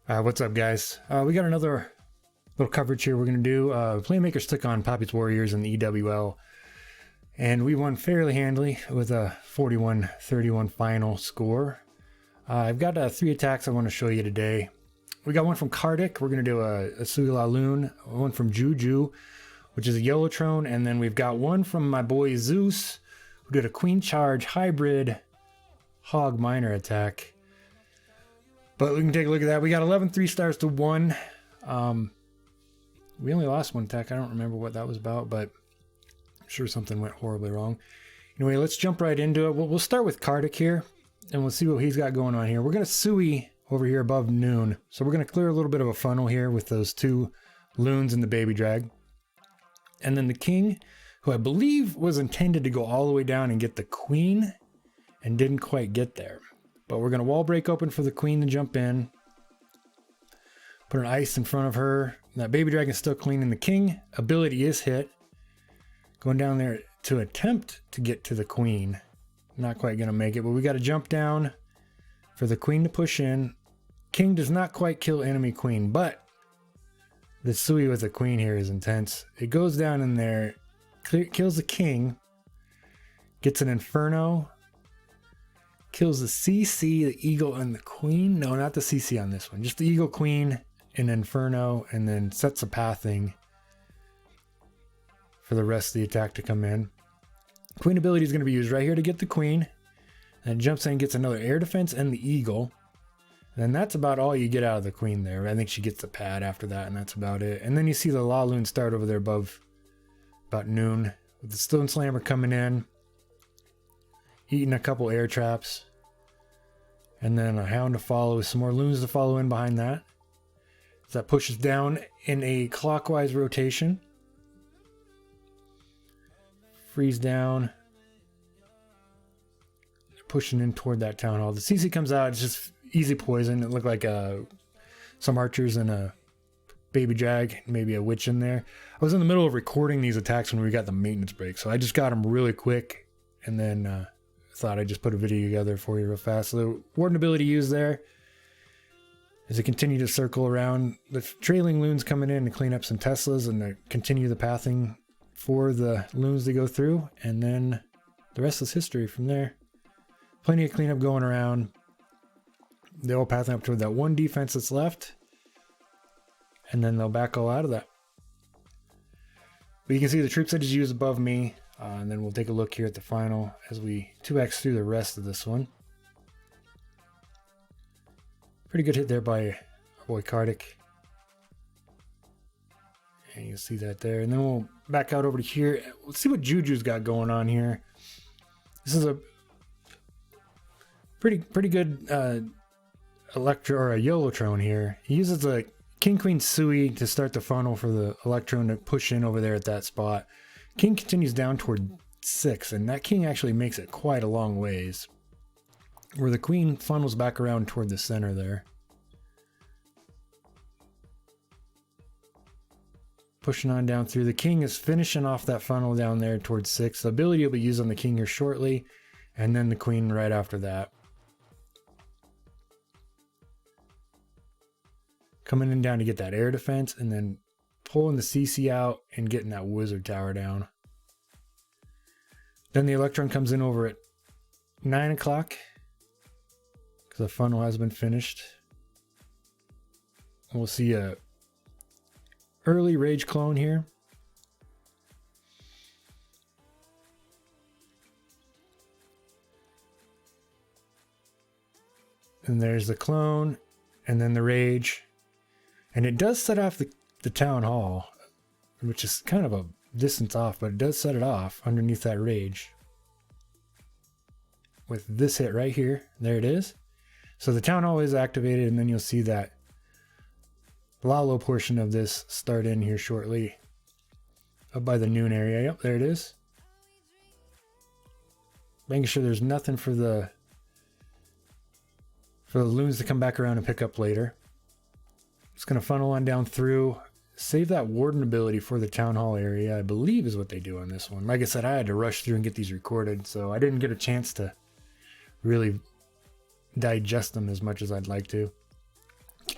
What's up, guys? We got another little coverage here we're going to do. Playmakers took on Poppy's Warriors in the EWL, and we won fairly handily with a 41-31 final score. I've got 3 attacks I want to show you today. We got one from Kardik. We're going to do a Sui Laloon, one from Juju, which is a Yolotrone, and then we've got one from my boy Zeus, who did a Queen Charge hybrid Hog Miner attack. But we can take a look at that. We got 11 3-stars to 1. We only lost one attack. I don't remember what that was about, but I'm sure something went horribly wrong. Anyway, let's jump right into it. We'll start with Kardik here, and we'll see what he's got going on here. We're going to Sui over here above noon. So we're going to clear a little bit of a funnel here with those 2 loons and the baby drag. And then the king, who I believe was intended to go all the way down and get the queen, and didn't quite get there. But we're going to wall break open for the queen to jump in. Put an ice in front of her. That baby dragon's still cleaning. The king ability is hit. Going down there to attempt to get to the queen. Not quite going to make it, but we got to jump down for the queen to push in. King does not quite kill enemy queen, but the Sui with the queen here is intense. It goes down in there, kills the king, gets an inferno, kills the CC, the eagle, and the queen. No, not the CC on this one. Just the eagle, queen, and inferno, and then sets a pathing for the rest of the attack to come in. Queen ability is going to be used right here to get the queen. And jumps in and gets another air defense and the eagle. And that's about all you get out of the queen there. I think she gets the pad after that, and that's about it. And then you see the Laloon start over there above about noon. With the Stone Slammer coming in. Eating a couple air traps. And then a hound to follow with some more loons to follow in behind that. So that pushes down in a clockwise rotation. Freeze down. They're pushing in toward that town hall. The CC comes out. It's just easy poison. It looked like some archers and a baby drag, maybe a witch in there. I was in the middle of recording these attacks when we got the maintenance break, so I just got them really quick, and then thought I'd just put a video together for you real fast. So the warden ability used there as they continue to circle around. The trailing loons coming in to clean up some Teslas and to continue the pathing for the loons to go through, and then the rest is history from there. Plenty of cleanup going around. They're all pathing up toward that one defense that's left, and then they'll back all out of that. But you can see the troops I just used above me. And then we'll take a look here at the final as we 2x through the rest of this one. Pretty good hit there by our boy Kardik. And you'll see that there. And then we'll back out over to here. Let's see what Juju's got going on here. This is a pretty good Electro or a Yolotrone here. He uses a King Queen Sui to start the funnel for the Electrone to push in over there at that spot. King continues down toward 6, and that king actually makes it quite a long ways. Where the queen funnels back around toward the center there. Pushing on down through. The king is finishing off that funnel down there towards 6. The ability will be used on the king here shortly, and then the queen right after that. Coming in down to get that air defense, and then pulling the CC out and getting that wizard tower down. Then the Electron comes in over at 9 o'clock because the funnel has been finished. We'll see a early rage clone here. And there's the clone, and then the rage. And it does set off the town hall, which is kind of a distance off, but it does set it off underneath that rage with this hit right here. There it is. So the town hall is activated, and then you'll see that Lalo portion of this start in here shortly up by the noon area. Yep, there it is. Making sure there's nothing for the loons to come back around and pick up later. It's going to funnel on down through. Save that warden ability for the town hall area, I believe is what they do on this one. Like I said, I had to rush through and get these recorded, so I didn't get a chance to really digest them as much as I'd like to.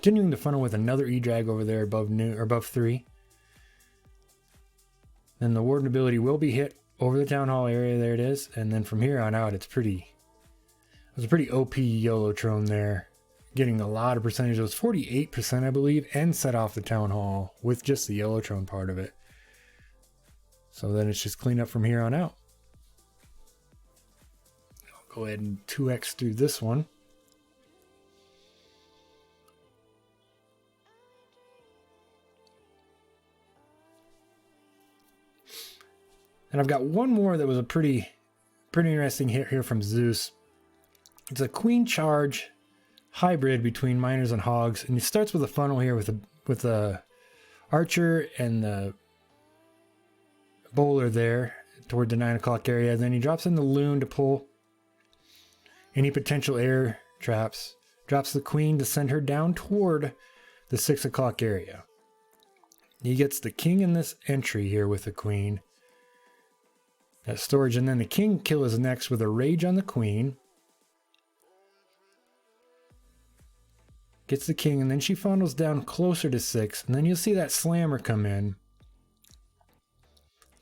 Continuing the funnel with another E-drag over there above noon or above 3. Then the Warden ability will be hit over the Town Hall area. There it is. And then from here on out, it's a pretty OP Yolotrone there. Getting a lot of percentage. It was 48%, I believe, and set off the Town Hall with just the Yolotrone part of it. So then it's just clean up from here on out. I'll go ahead and 2x through this one. And I've got one more that was a pretty interesting hit here from Zeus. It's a Queen Charge hybrid between Miners and Hogs, and it starts with a funnel here with the Archer and the Bowler there toward the 9 o'clock area. Then he drops in the Loon to pull any potential air traps. Drops the Queen to send her down toward the 6 o'clock area. He gets the King in this entry here with the Queen. That storage, and then the King kill is next with a Rage on the Queen. Gets the King, and then she funnels down closer to 6, and then you'll see that Slammer come in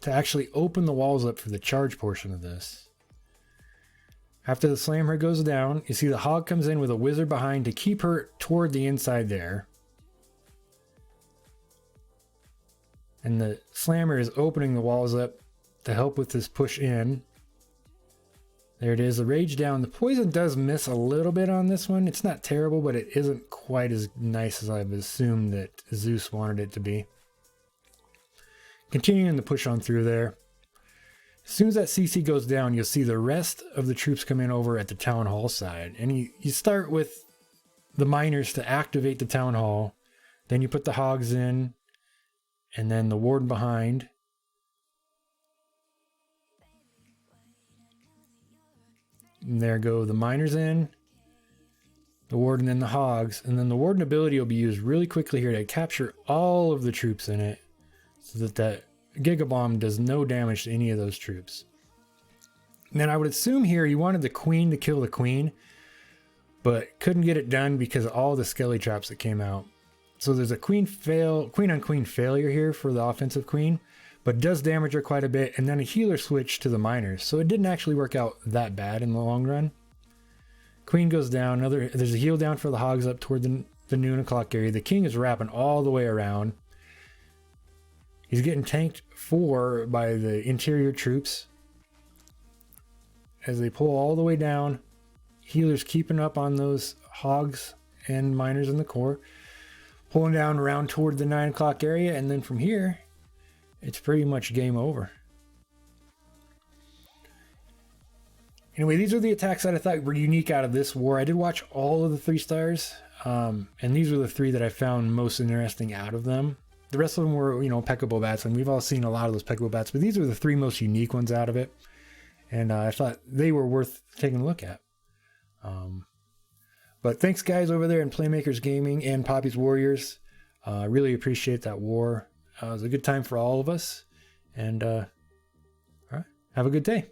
to actually open the walls up for the charge portion of this. After the Slammer goes down, you see the Hog comes in with a Wizard behind to keep her toward the inside there. And the Slammer is opening the walls up to help with this push in. There it is, the Rage down. The poison does miss a little bit on this one. It's not terrible, but it isn't quite as nice as I've assumed that Zeus wanted it to be. Continuing the push on through there. As soon as that CC goes down, you'll see the rest of the troops come in over at the Town Hall side. And you start with the Miners to activate the Town Hall. Then you put the Hogs in, and then the Warden behind. And there go the Miners in, the Warden, and the Hogs. And then the Warden ability will be used really quickly here to capture all of the troops in it, so that that Giga Bomb does no damage to any of those troops. And then I would assume here you wanted the Queen to kill the Queen, but couldn't get it done because of all the Skelly traps that came out. So there's a Queen on Queen failure here for the offensive Queen, but does damage her quite a bit, and then a healer switch to the Miners. So it didn't actually work out that bad in the long run. Queen goes down. There's a heal down for the Hogs up toward the noon o'clock area. The King is wrapping all the way around. He's getting tanked by the interior troops as they pull all the way down. Healers keeping up on those Hogs and Miners in the core. Pulling down around toward the 9 o'clock area, and then from here, it's pretty much game over. Anyway, these are the attacks that I thought were unique out of this war. I did watch all of the 3 stars, and these were the 3 that I found most interesting out of them. The rest of them were, Peccable Bats, and we've all seen a lot of those Peccable Bats, but these were the 3 most unique ones out of it, and I thought they were worth taking a look at. But thanks, guys, over there in Playmakers Gaming and Poppy's Warriors. Really appreciate that war. It was a good time for all of us, and all right, have a good day.